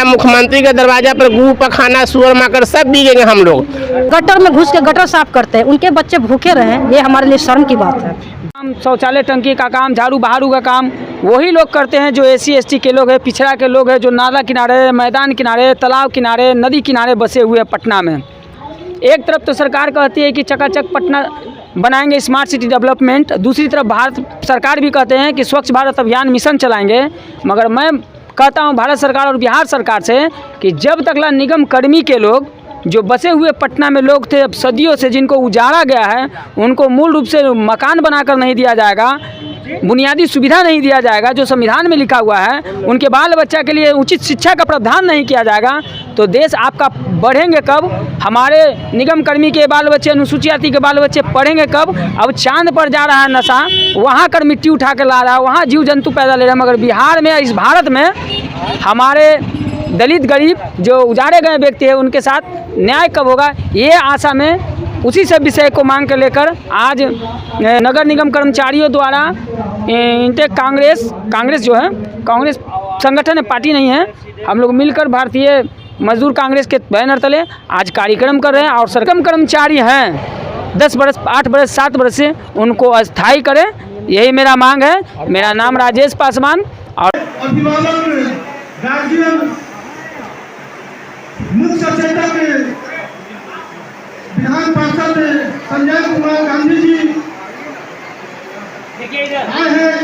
मुख्यमंत्री के दरवाजा पर गू पखाना सुअर माकर सब बिकेंगे हम लोग। गटर में घुस के गटर साफ करते हैं, उनके बच्चे भूखे रहे, ये हमारे लिए शर्म की बात है। शौचालय टंकी का काम, झाड़ू बहारू का काम वही लोग करते हैं जो SC ST के लोग हैं, पिछड़ा के लोग हैं, जो नाला किनारे, मैदान किनारे, तालाब किनारे, नदी किनारे बसे हुए हैं पटना में। एक तरफ तो सरकार कहती है कि चकाचक पटना बनाएंगे, स्मार्ट सिटी डेवलपमेंट, दूसरी तरफ भारत सरकार भी कहते हैं कि स्वच्छ भारत अभियान मिशन चलाएंगे। मगर मैं कहता हूं भारत सरकार और बिहार सरकार से कि जब तक निगम कर्मी के लोग जो बसे हुए पटना में लोग थे, अब सदियों से जिनको उजाड़ा गया है, उनको मूल रूप से मकान बनाकर नहीं दिया जाएगा, बुनियादी सुविधा नहीं दिया जाएगा जो संविधान में लिखा हुआ है, उनके बाल बच्चा के लिए उचित शिक्षा का प्रावधान नहीं किया जाएगा, तो देश आपका बढ़ेंगे कब? हमारे निगम कर्मी के बाल बच्चे, अनुसूचित जाति के बाल बच्चे पढ़ेंगे कब? अब चांद पर जा रहा है नशा, वहाँ कर मिट्टी उठा कर ला रहा है, वहाँ जीव जंतु पैदा ले रहा है, मगर बिहार में, इस भारत में हमारे दलित गरीब जो उजाड़े गए व्यक्ति हैं उनके साथ न्याय कब होगा? ये आशा में उसी सब विषय को मांग कर लेकर आज नगर निगम कर्मचारियों द्वारा इंटेक कांग्रेस जो है, कांग्रेस संगठन है, पार्टी नहीं है, हम लोग मिलकर भारतीय मजदूर कांग्रेस के बैनर तले आज कार्यक्रम कर रहे हैं। और सरकारी कर्मचारी हैं 10 बरस, 8 बरस, 7 बरस से, उनको अस्थायी करें, यही मेरा मांग है। मेरा नाम राजेश पासवान और मुख्य सचेतक विधान पार्षद संजय कुमार गांधी जी आए हैं।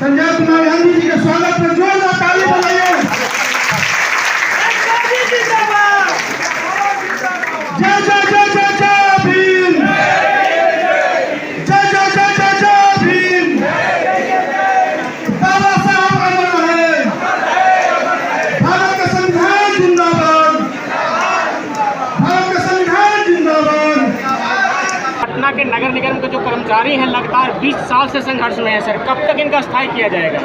संजय कुमार गांधी जी के स्वागत में जोरदार ताली बजाइए। जय जय जय जय जय भीम, जय जय जय जय जय भीम। बाबा साहब अमर रहे, भारत का संविधान जिंदाबाद, भारत का संविधान जिंदाबाद। पटना के नगर निगम के जो कर्मचारी हैं लगातार 20 साल से संघर्ष में है सर, कब तक इनका स्थायी किया जाएगा?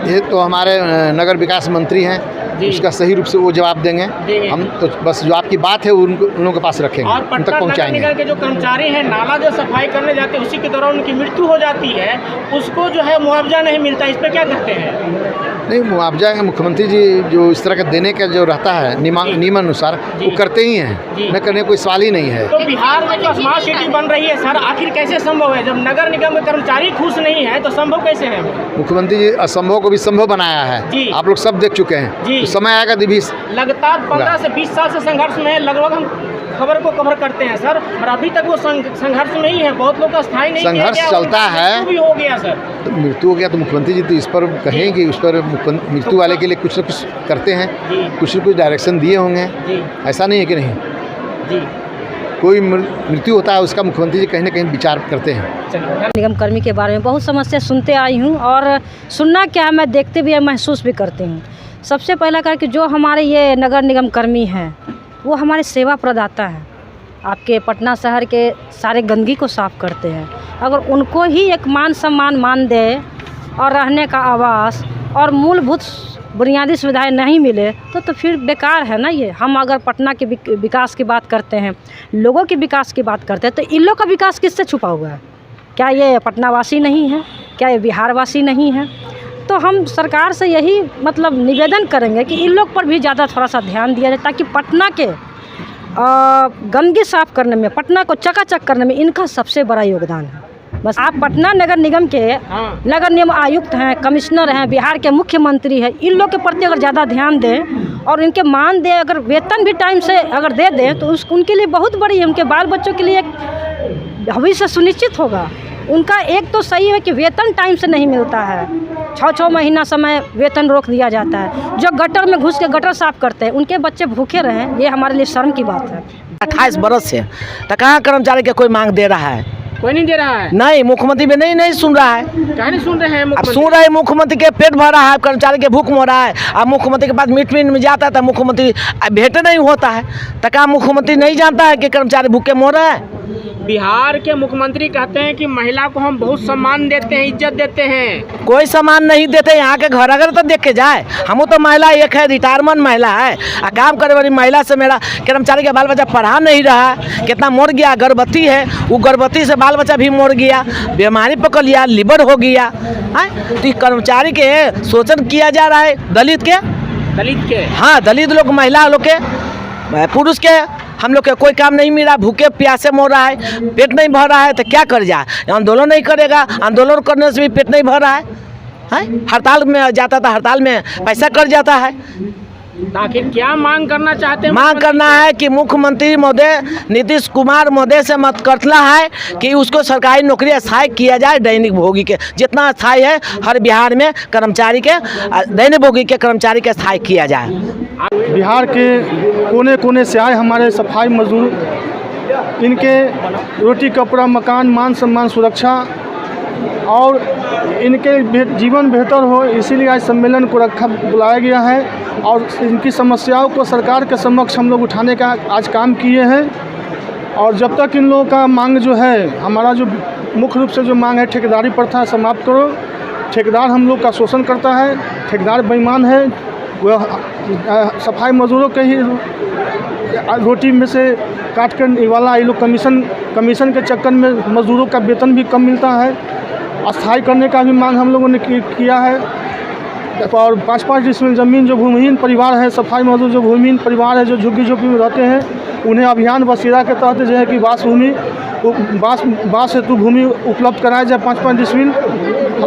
ये तो हमारे नगर विकास मंत्री हैं, उसका सही रूप से वो जवाब देंगे। हम तो बस जो आपकी बात है उन लोगों के पास रखेंगे, और उन तक पहुँचाएंगे। नगर निगम के जो कर्मचारी हैं, नाला जो सफाई करने जाते हैं उसी के दौरान उनकी मृत्यु हो जाती है, उसको जो है मुआवजा नहीं मिलता, इस पर क्या करते हैं? नहीं, मुआवजा मुख्यमंत्री जी जो इस तरह का देने का जो रहता है नियम अनुसार वो करते ही हैं, न करने कोई सवाल ही नहीं है। तो बिहार में जो स्मार्ट सिटी बन रही है सर, आखिर कैसे संभव है? जब नगर निगम में कर्मचारी खुश नहीं है तो संभव कैसे है? मुख्यमंत्री जी असंभव को भी संभव बनाया है, आप लोग सब देख चुके हैं। तो समय आएगा भी लगातार 15 से 20 साल से संघर्ष में है, लगभग हम खबर को कवर करते हैं सर, और अभी तक वो संघर्ष में ही है, बहुत लोग का स्थायी नहीं संघर्ष चलता है। भी हो गया सर, तो मृत्यु हो गया तो मुख्यमंत्री जी तो इस पर कहेंगे, उस पर मृत्यु वाले के लिए कुछ न कुछ करते हैं, कुछ न कुछ डायरेक्शन दिए होंगे, ऐसा नहीं है कि नहीं जी। कोई मृत्यु होता है उसका मुख्यमंत्री जी कहीं ना कहीं विचार करते हैं। निगम कर्मी के बारे में बहुत समस्या सुनते आई हूँ, और सुनना क्या है, मैं देखते भी है, महसूस भी करती हूँ। सबसे पहला कर कि जो हमारे ये नगर निगम कर्मी हैं वो हमारे सेवा प्रदाता हैं, आपके पटना शहर के सारे गंदगी को साफ़ करते हैं। अगर उनको ही एक मान सम्मान मान दे और रहने का आवास और मूलभूत बुनियादी सुविधाएं नहीं मिले तो फिर बेकार है ना ये। हम अगर पटना के विकास की बात करते हैं, लोगों के विकास की बात करते हैं, तो इन लोग का विकास किससे छुपा हुआ है? क्या ये पटनावासी नहीं है? क्या ये बिहारवासी नहीं है? तो हम सरकार से यही मतलब निवेदन करेंगे कि इन लोग पर भी ज़्यादा थोड़ा सा ध्यान दिया जाए, ताकि पटना के गंदगी साफ़ करने में, पटना को चकाचक करने में इनका सबसे बड़ा योगदान है। बस आप पटना नगर निगम के नगर निगम आयुक्त हैं, कमिश्नर हैं, बिहार के मुख्यमंत्री हैं, इन लोग के प्रति अगर ज़्यादा ध्यान दें और इनके मान दें, अगर वेतन भी टाइम से अगर दे दें तो उनके लिए बहुत बड़ी है, उनके बाल बच्चों के लिए एक भविष्य सुनिश्चित होगा। उनका एक तो सही है कि वेतन टाइम से नहीं मिलता है, 6-6 महीना समय वेतन रोक दिया जाता है। जो गटर में घुस के गटर साफ करते हैं उनके बच्चे भूखे रहें, ये हमारे लिए शर्म की बात है। 28 बरस से तो कहाँ कर्मचारी के कोई मांग दे रहा है? कोई नहीं दे रहा है। नहीं, मुख्यमंत्री भी नहीं सुन रहा है। क्या नहीं सुन रहे हैं? अब सुन रहे हैं, मुख्यमंत्री के पेट भर रहा है, कर्मचारी के भूख मर रहा है। अब मुख्यमंत्री के पास मीटिंग में जाता है तो मुख्यमंत्री भेंट नहीं होता है, तो क्या मुख्यमंत्री नहीं जानता है कि कर्मचारी भूखे मर रहे हैं? बिहार के मुख्यमंत्री कहते हैं कि महिला को हम बहुत सम्मान देते हैं, इज्जत देते हैं। कोई सम्मान नहीं देते। यहाँ के घर अगर तो देख के जाए, हम तो महिला एक है, रिटायरमेंट महिला है, काम करे वाली महिला से मेरा कर्मचारी का बाल बच्चा पढ़ा नहीं रहा है, कितना मर गया, गर्भवती है, वो गर्भवती से बाल बच्चा भी मर गया, बीमारी पकड़ लिया, लिवर हो गया है। तो कर्मचारी के शोषण किया जा रहा है, दलित के दलित के हाँ, दलित लोग, महिला लोग के, पुरुष के, हम लोग के कोई काम नहीं मिला, भूखे प्यासे मर रहा है, पेट नहीं भर रहा है तो क्या कर जाए? आंदोलन नहीं करेगा, आंदोलन करने से भी पेट नहीं भर रहा है। हड़ताल में जाता था, हड़ताल में पैसा कट जाता है। आखिर क्या मांग करना चाहते हैं? मांग करना है कि मुख्यमंत्री महोदय नीतीश कुमार महोदय से मत करना है कि उसको सरकारी नौकरी स्थायी किया जाए। दैनिक भोगी के जितना स्थायी है हर बिहार में कर्मचारी के, दैनिक भोगी के कर्मचारी के स्थायी किया जाए। बिहार के कोने कोने से आए हमारे सफाई मजदूर, इनके रोटी कपड़ा मकान मान सम्मान सुरक्षा और इनके जीवन बेहतर हो, इसीलिए आज सम्मेलन को बुलाया गया है और इनकी समस्याओं को सरकार के समक्ष हम लोग उठाने का आज काम किए हैं। और जब तक इन लोगों का मांग जो है, हमारा जो मुख्य रूप से जो मांग है ठेकेदारी प्रथा समाप्त करो। ठेकेदार हम लोग का शोषण करता है, ठेकेदार बेईमान है, वह सफाई मजदूरों के ही रोटी में से काट कर वाला ये लोग कमीशन के चक्कर में मजदूरों का वेतन भी कम मिलता है। अस्थायी करने का भी मांग हम लोगों ने किया है। और 5-5 डिसमिल ज़मीन जो भूमिहीन परिवार है, सफाई मजदूर जो भूमिहीन परिवार है, जो झुग्गी झोपड़ी में रहते हैं, उन्हें अभियान बसीरा के तहत जो है कि बास हेतु भूमि उपलब्ध कराया जाए 5-5 डिसमिल।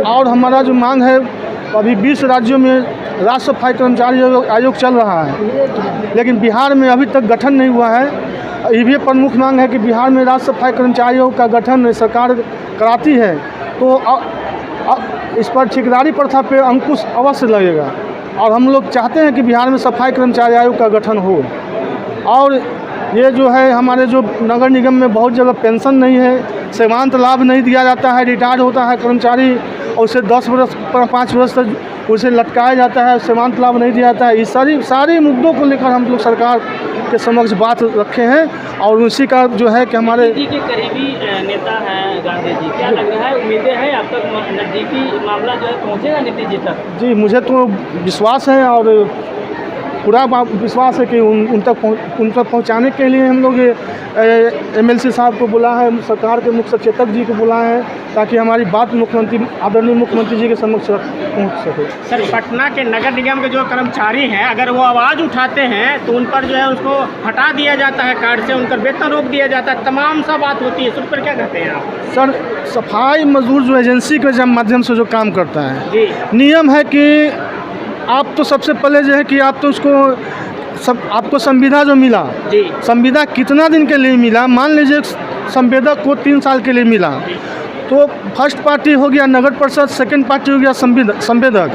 और हमारा जो मांग है, अभी 20 राज्यों में राज्य सफाई कर्मचारी आयोग चल रहा है, लेकिन बिहार में अभी तक गठन नहीं हुआ है। ये भी प्रमुख मांग है कि बिहार में राज्य सफाई कर्मचारियों का गठन सरकार कराती है तो इस पर ठेकेदारी प्रथा पे अंकुश अवश्य लगेगा। और हम लोग चाहते हैं कि बिहार में सफाई कर्मचारी आयोग का गठन हो। और ये जो है हमारे जो नगर निगम में बहुत जगह पेंशन नहीं है, सेवांत लाभ नहीं दिया जाता है। रिटायर्ड होता है कर्मचारी और उसे 10 वर्ष 5 वर्ष तक उसे लटकाया जाता है, सेवांत लाभ नहीं दिया जाता है। इस सारे मुद्दों को लेकर हम लोग सरकार के समक्ष बात रखे हैं और उसी का जो है कि हमारे जी के करीबी नेता हैं गांधी जी, क्या लग रहा है, उम्मीदें हैं आप तक नज़दीकी मामला जो है पहुँचेगा नीतीश जी तक? जी, मुझे तो विश्वास है और पूरा विश्वास है कि उन तक पहुंचाने के लिए हम लोग MLC साहब को बुला है, सरकार के मुख्य सचेतक जी को बुला है, ताकि हमारी बात आदरणीय मुख्यमंत्री जी के समक्ष पहुंच सके। सर, पटना के नगर निगम के जो कर्मचारी हैं, अगर वो आवाज़ उठाते हैं तो उन पर जो है उसको हटा दिया जाता है कार्ड से, उनका वेतन रोक दिया जाता है, तमाम सा बात होती है। उस पर क्या कहते हैं आप? सर, सफाई मजदूर जो एजेंसी के माध्यम से जो काम करता है, जी, नियम है कि आप तो सबसे पहले जो है कि आप तो उसको आपको संविदा जो मिला, जी, संविदा कितना दिन के लिए मिला? मान लीजिए संवेदक को 3 साल के लिए मिला तो फर्स्ट पार्टी हो गया नगर परिषद, सेकंड पार्टी हो गया संवेदक,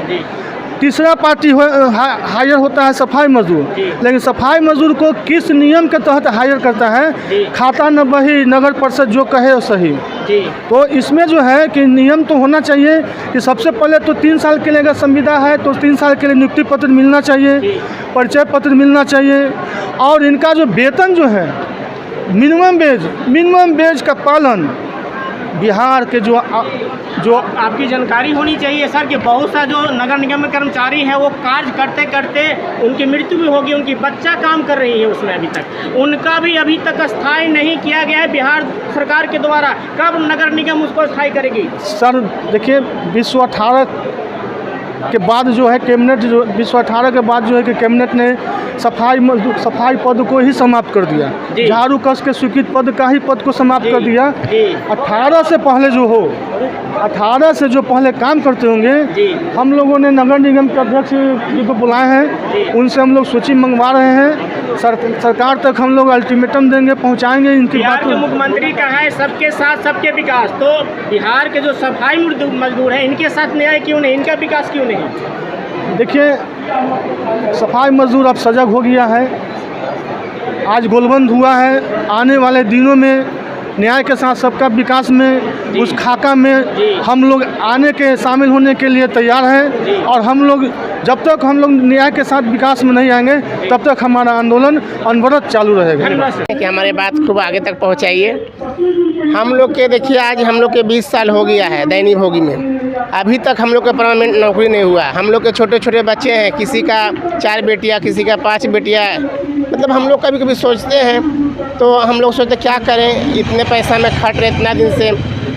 तीसरा पार्टी हायर होता है सफाई मजदूर। लेकिन सफाई मजदूर को किस नियम के तहत हायर करता है? खाता न बही, नगर परिषद जो कहे सही। तो इसमें जो है कि नियम तो होना चाहिए कि सबसे पहले तो 3 साल के लिए अगर संविदा है तो 3 साल के लिए नियुक्ति पत्र मिलना चाहिए, परिचय पत्र मिलना चाहिए। और इनका जो वेतन जो है मिनिमम वेज का पालन बिहार के जो आपकी जानकारी होनी चाहिए सर कि बहुत सा जो नगर निगम में कर्मचारी हैं वो कार्य करते करते उनकी मृत्यु भी होगी, उनकी बच्चा काम कर रही है उसमें, अभी तक उनका भी अभी तक स्थायी नहीं किया गया है बिहार सरकार के द्वारा। कब नगर निगम उसको स्थायी करेगी? सर देखिए, 2018 के बाद जो है कैबिनेट, जो 2018 के बाद जो है कि कैबिनेट ने सफाई पद को ही समाप्त कर दिया, झाड़ू कस के स्वीकृत पद का ही पद को समाप्त कर दिया। 18 से पहले जो हो, 18 से जो पहले काम करते होंगे, हम लोगों ने नगर निगम के अध्यक्ष जी को बुलाए हैं, उनसे हम लोग सूची मंगवा रहे हैं। सरकार तक हम लोग अल्टीमेटम देंगे, पहुंचाएंगे इनकी बात। मुख्यमंत्री का है सबके साथ सबके विकास, तो बिहार के जो सफाई मजदूर हैं इनके साथ न्याय क्यों नहीं, इनका विकास क्यों नहीं? देखिए, सफाई मजदूर अब सजग हो गया है, आज गोलबंद हुआ है। आने वाले दिनों में न्याय के साथ सबका विकास में उस खाका में हम लोग आने के शामिल होने के लिए तैयार हैं। और हम लोग जब तक हम लोग न्याय के साथ विकास में नहीं आएंगे तब तक हमारा आंदोलन अनवरत चालू रहेगा। कि हमारे बात खूब आगे तक पहुंचाइए। हम लोग के देखिए, आज हम लोग के 20 साल हो गया है दैनिक भोगी में, अभी तक हम लोग का परमानेंट नौकरी नहीं हुआ। हम लोग के छोटे छोटे बच्चे हैं, किसी का 4 बेटियाँ, किसी का 5 बेटियाँ। मतलब हम लोग कभी कभी सोचते हैं तो हम लोग सोचते क्या करें, इतने पैसा में खट रहे इतना दिन से,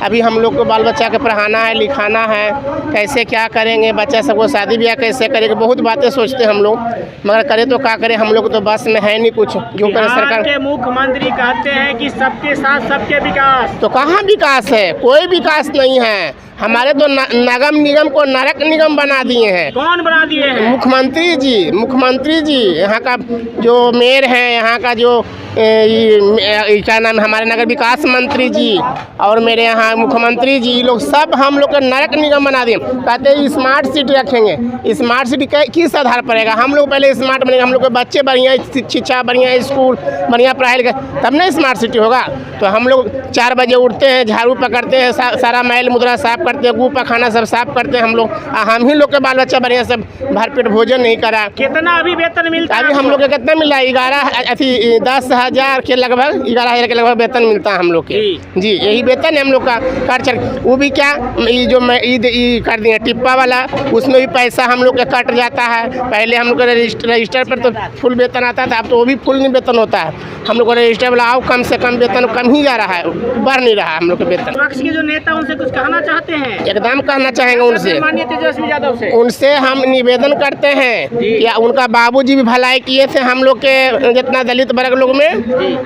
अभी हम लोग को बाल बच्चा के पढ़ाना है, लिखाना है, कैसे क्या करेंगे, बच्चा सबको शादी ब्याह कैसे करेंगे, बहुत बातें सोचते हैं हम लोग, मगर करे तो क्या करें, हम लोग तो बस में है नहीं कुछ जो करे बिहार सरकार। के मुख्यमंत्री कहते हैं कि सबके साथ सबके विकास। तो कहाँ विकास है, कोई विकास नहीं है। हमारे तो नगम निगम को नरक निगम बना दिए हैं। कौन बना दिए हैं? मुख्यमंत्री जी यहाँ का जो मेयर है, यहाँ का जो क्या नाम, हमारे नगर विकास मंत्री जी और मेरे यहाँ मुख्यमंत्री जी, लोग सब हम लोग का नरक निगम बना दिए। कहते हैं स्मार्ट सिटी रखेंगे। स्मार्ट सिटी किस आधार पर रहेगा? हम लोग पहले स्मार्ट बनेगा, हम लोग के बच्चे बढ़िया शिक्षा, बढ़िया स्कूल, बढ़िया पढ़ाई लिखाई, तब ना स्मार्ट सिटी होगा। तो हम लोग 4 बजे उठते हैं, झाड़ू पकड़ते हैं, सारा मैल मुद्रा साफ करते हैं, गू पखाना सब साफ करते हैं हम लोग। हम ही लोग के बाल बच्चा बढ़िया सब भरपेट भोजन नहीं करा। कितना अभी वेतन मिलता है? अभी हम लोग के कितना मिल रहा है? 10,000 के लगभग, 11,000 के लगभग वेतन मिलता है हम लोग के जी। यही वेतन है हम लोग का। खर्च वो भी क्या, ये जो मैं ईद कर दिए टिप्पा वाला, उसमें भी पैसा हम लोग का कट जाता है। पहले हम लोग का रजिस्टर पर तो फुल वेतन आता था, अब तो वो भी फुल नहीं वेतन होता है। हम लोग का रजिस्टर वाला आओ कम से कम वेतन कम ही जा रहा है, बढ़ नहीं रहा हम लोग का वेतन। विपक्ष के जो नेता उनसे कुछ कहना चाहते हैं? एकदम कहना चाहेंगे उनसे, माननीय तेजस्वी यादव से। उनसे हम निवेदन करते हैं कि उनका बाबूजी भी भलाई किए थे हम लोग के जितना दलित वर्ग लोग में,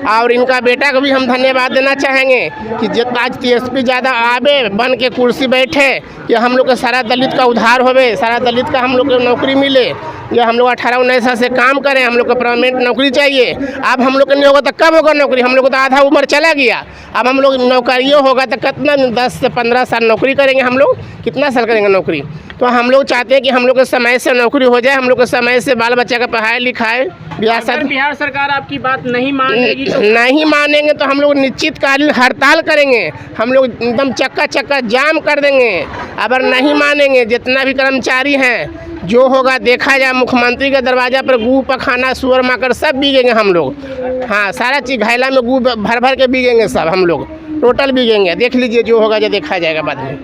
और इनका बेटा को भी हम धन्यवाद देना चाहेंगे कि जितना आज TSP ज़्यादा आवे बन के कुर्सी बैठे कि हम लोग का सारा दलित का उद्धार होवे, सारा दलित का हम लोग को नौकरी मिले। जो हम लोग 18-19 साल से काम करें, हम लोग को परमानेंट नौकरी चाहिए। अब हम लोग का नहीं होगा तो कब होगा नौकरी? हम लोग को तो आधा उम्र चला गया। अब हम लोग नौकरियों होगा तो कितना 10 से 15 साल नौकरी करेंगे हम लोग, कितना साल करेंगे नौकरी? तो हम लोग चाहते हैं कि हम लोग के समय से नौकरी हो जाए, हम लोग के समय से बाल बच्चा का पढ़ाई लिखाए, ब्याह शादी। बिहार सरकार आपकी बात नहीं मानेगी तो? नहीं मानेंगे तो हम लोग निश्चितकालीन हड़ताल करेंगे, हम लोग एकदम चक्का जाम कर देंगे। अगर नहीं मानेंगे, जितना भी कर्मचारी हैं, जो होगा देखा जाए। मुख्यमंत्री के दरवाजा पर गू पखाना सुअर माकर सब बीगेंगे हम लोग। हाँ, सारा चीज़ घैला में गू भर भर के बीगेंगे सब हम लोग, टोटल बीगेंगे। देख लीजिए जो होगा जो देखा जाएगा बाद में।